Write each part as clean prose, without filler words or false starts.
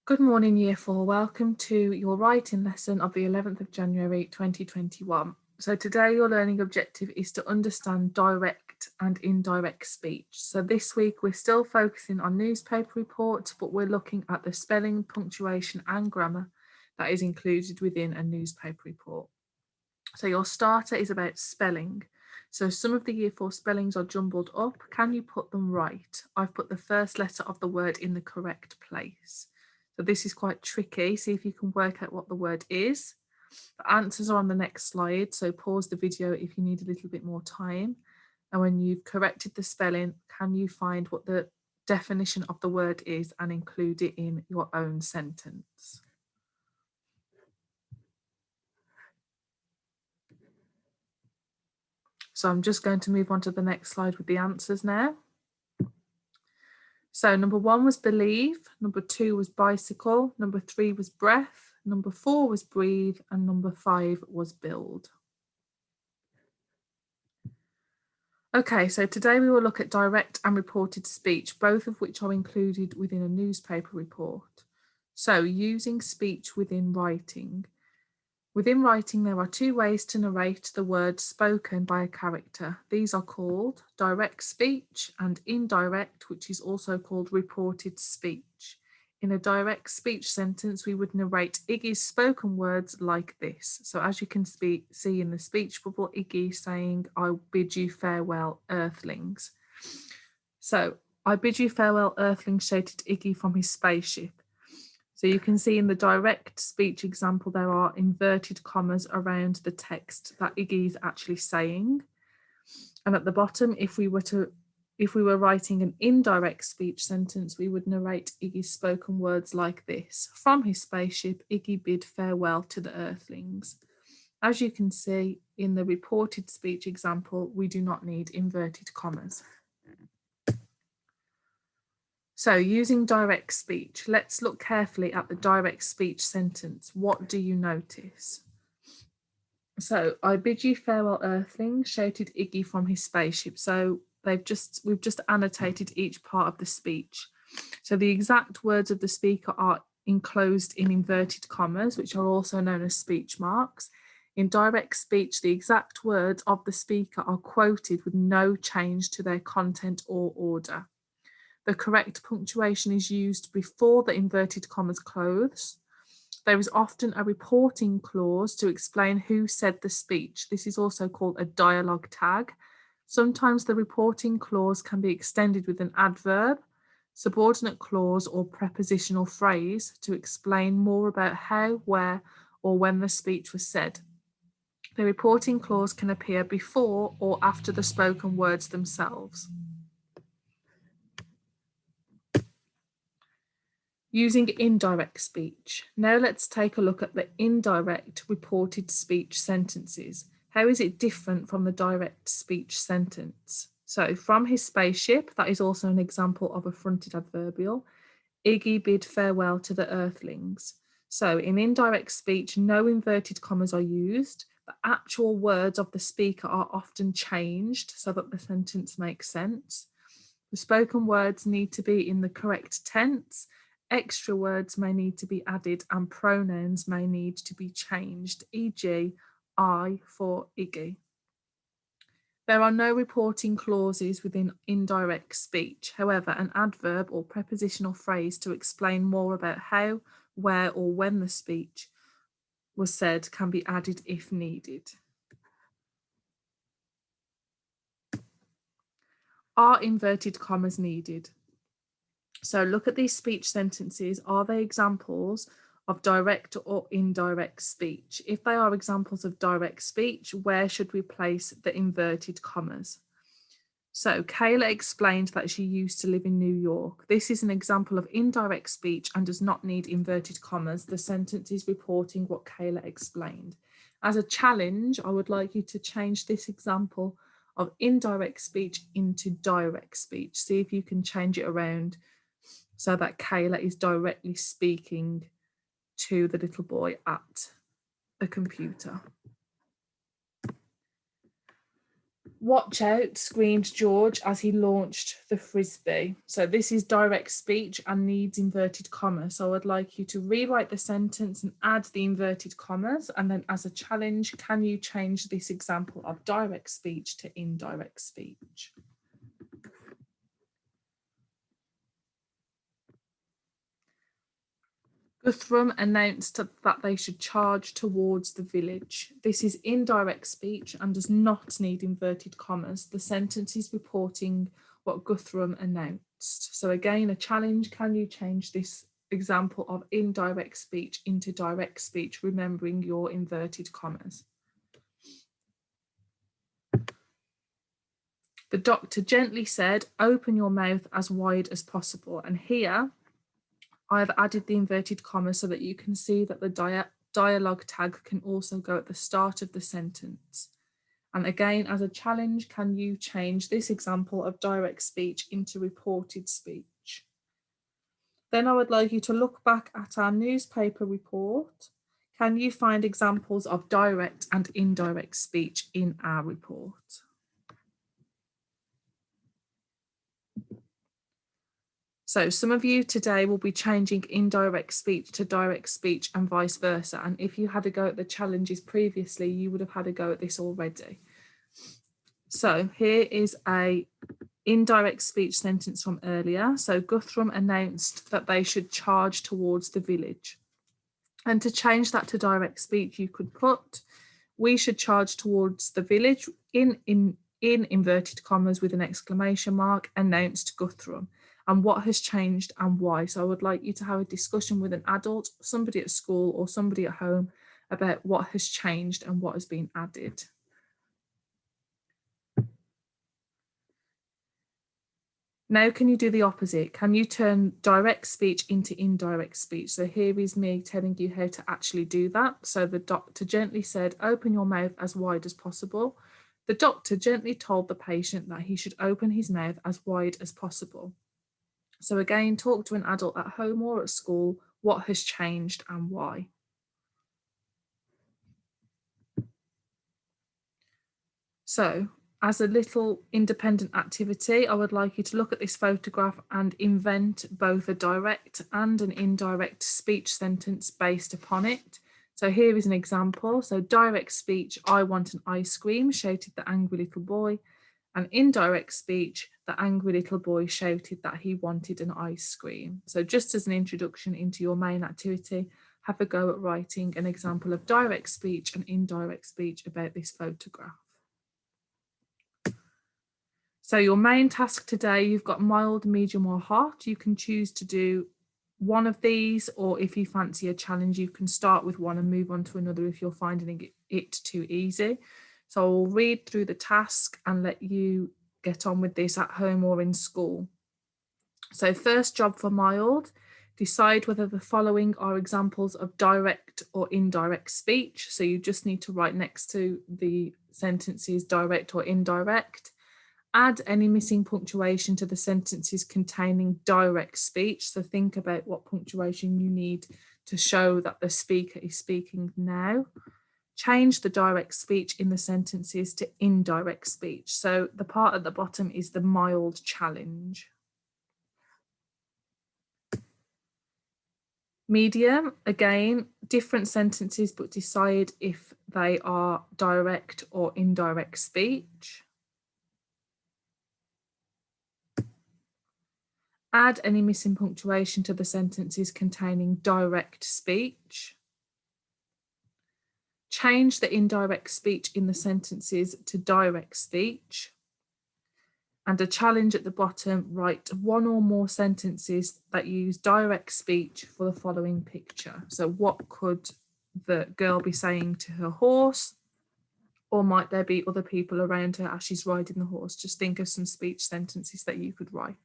Good morning, Year 4. Welcome to your writing lesson of the 11th of January 2021. So today your learning objective is to understand direct and indirect speech. So this week we're still focusing on newspaper reports, but we're looking at the spelling, punctuation and grammar that is included within a newspaper report. So your starter is about spelling. So some of the Year 4 spellings are jumbled up. Can you put them right? I've put the first letter of the word in the correct place. So this is quite tricky. See if you can work out what the word is. The answers are on the next slide. So pause the video if you need a little bit more time. And when you've corrected the spelling, can you find what the definition of the word is and include it in your own sentence? So I'm just going to move on to the next slide with the answers now. So number 1 was believe, number 2 was bicycle, number 3 was breath, number 4 was breathe, and number 5 was build. Okay, so today we will look at direct and reported speech, both of which are included within a newspaper report. So using speech within writing. Within writing, there are 2 ways to narrate the words spoken by a character. These are called direct speech and indirect, which is also called reported speech. In a direct speech sentence, we would narrate Iggy's spoken words like this. So as you can see in the speech bubble, Iggy saying, "I bid you farewell, earthlings." So, "I bid you farewell, earthlings," shouted Iggy from his spaceship. So you can see in the direct speech example, there are inverted commas around the text that Iggy is actually saying. And at the bottom, if we were writing an indirect speech sentence, we would narrate Iggy's spoken words like this. From his spaceship, Iggy bid farewell to the earthlings. As you can see in the reported speech example, we do not need inverted commas. So using direct speech, let's look carefully at the direct speech sentence. What do you notice? So, "I bid you farewell, earthlings," shouted Iggy from his spaceship. So we've just annotated each part of the speech. So the exact words of the speaker are enclosed in inverted commas, which are also known as speech marks. In direct speech, the exact words of the speaker are quoted with no change to their content or order. The correct punctuation is used before the inverted commas close. There is often a reporting clause to explain who said the speech. This is also called a dialogue tag. Sometimes the reporting clause can be extended with an adverb, subordinate clause, or prepositional phrase to explain more about how, where, or when the speech was said. The reporting clause can appear before or after the spoken words themselves. Using indirect speech. Now let's take a look at the indirect reported speech sentences. How is it different from the direct speech sentence? So, from his spaceship, that is also an example of a fronted adverbial. Iggy bid farewell to the earthlings. So, in indirect speech, no inverted commas are used. The actual words of the speaker are often changed so that the sentence makes sense. The spoken words need to be in the correct tense. Extra words may need to be added and pronouns may need to be changed, e.g., I for Iggy. There are no reporting clauses within indirect speech. However, an adverb or prepositional phrase to explain more about how, where, or when the speech was said can be added if needed. Are inverted commas needed? So look at these speech sentences. Are they examples of direct or indirect speech? If they are examples of direct speech, where should we place the inverted commas? So Kayla explained that she used to live in New York. This is an example of indirect speech and does not need inverted commas. The sentence is reporting what Kayla explained. As a challenge, I would like you to change this example of indirect speech into direct speech. See if you can change it around so that Kayla is directly speaking to the little boy at the computer. Watch out, screamed George as he launched the frisbee. So this is direct speech and needs inverted commas. So I'd like you to rewrite the sentence and add the inverted commas. And then as a challenge, can you change this example of direct speech to indirect speech? Guthrum announced that they should charge towards the village. This is indirect speech and does not need inverted commas. The sentence is reporting what Guthrum announced. So again, a challenge, can you change this example of indirect speech into direct speech, remembering your inverted commas? The doctor gently said, open your mouth as wide as possible. And here, I've added the inverted commas so that you can see that the dialogue tag can also go at the start of the sentence. And again, as a challenge, can you change this example of direct speech into reported speech? Then I would like you to look back at our newspaper report. Can you find examples of direct and indirect speech in our report? So some of you today will be changing indirect speech to direct speech and vice versa. And if you had a go at the challenges previously, you would have had a go at this already. So here is a indirect speech sentence from earlier. So Guthrum announced that they should charge towards the village. And to change that to direct speech, you could put, we should charge towards the village in inverted commas with an exclamation mark, announced Guthrum. And what has changed and why. So I would like you to have a discussion with an adult, somebody at school or somebody at home about what has changed and what has been added. Now, can you do the opposite? Can you turn direct speech into indirect speech? So here is me telling you how to actually do that. So the doctor gently said, open your mouth as wide as possible. The doctor gently told the patient that he should open his mouth as wide as possible. So again, talk to an adult at home or at school, what has changed and why. So as a little independent activity, I would like you to look at this photograph and invent both a direct and an indirect speech sentence based upon it. So here is an example. So direct speech, I want an ice cream, shouted the angry little boy. And indirect speech, the angry little boy shouted that he wanted an ice cream. So just as an introduction into your main activity, have a go at writing an example of direct speech and indirect speech about this photograph. So your main task today, you've got mild, medium or hot. You can choose to do one of these, or if you fancy a challenge, you can start with one and move on to another if you're finding it too easy. So I'll read through the task and let you get on with this at home or in school. So first job for mild, decide whether the following are examples of direct or indirect speech. So you just need to write next to the sentences direct or indirect. Add any missing punctuation to the sentences containing direct speech. So think about what punctuation you need to show that the speaker is speaking now. Change the direct speech in the sentences to indirect speech. So the part at the bottom is the mild challenge. Medium, again, different sentences, but decide if they are direct or indirect speech. Add any missing punctuation to the sentences containing direct speech. Change the indirect speech in the sentences to direct speech. And a challenge at the bottom, write one or more sentences that use direct speech for the following picture. So what could the girl be saying to her horse? Or might there be other people around her as she's riding the horse? Just think of some speech sentences that you could write.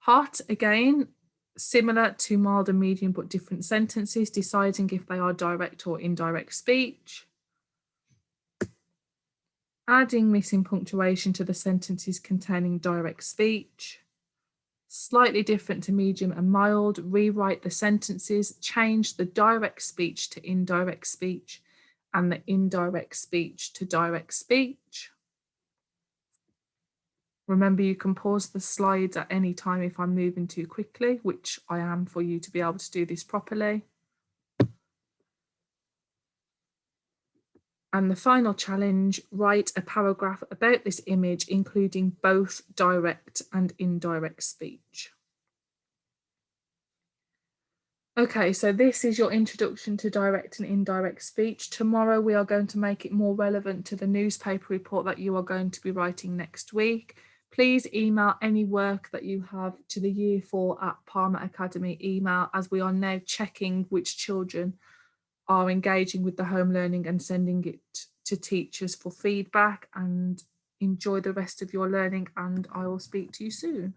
Hot, again, similar to mild and medium, but different sentences, deciding if they are direct or indirect speech. Adding missing punctuation to the sentences containing direct speech. Slightly different to medium and mild, rewrite the sentences, change the direct speech to indirect speech, and the indirect speech to direct speech. Remember, you can pause the slides at any time if I'm moving too quickly, which I am, for you to be able to do this properly. And the final challenge, write a paragraph about this image, including both direct and indirect speech. Okay, so this is your introduction to direct and indirect speech. Tomorrow we are going to make it more relevant to the newspaper report that you are going to be writing next week. Please email any work that you have to the Year 4 at Palmer Academy email, as we are now checking which children are engaging with the home learning and sending it to teachers for feedback. And enjoy the rest of your learning, and I will speak to you soon.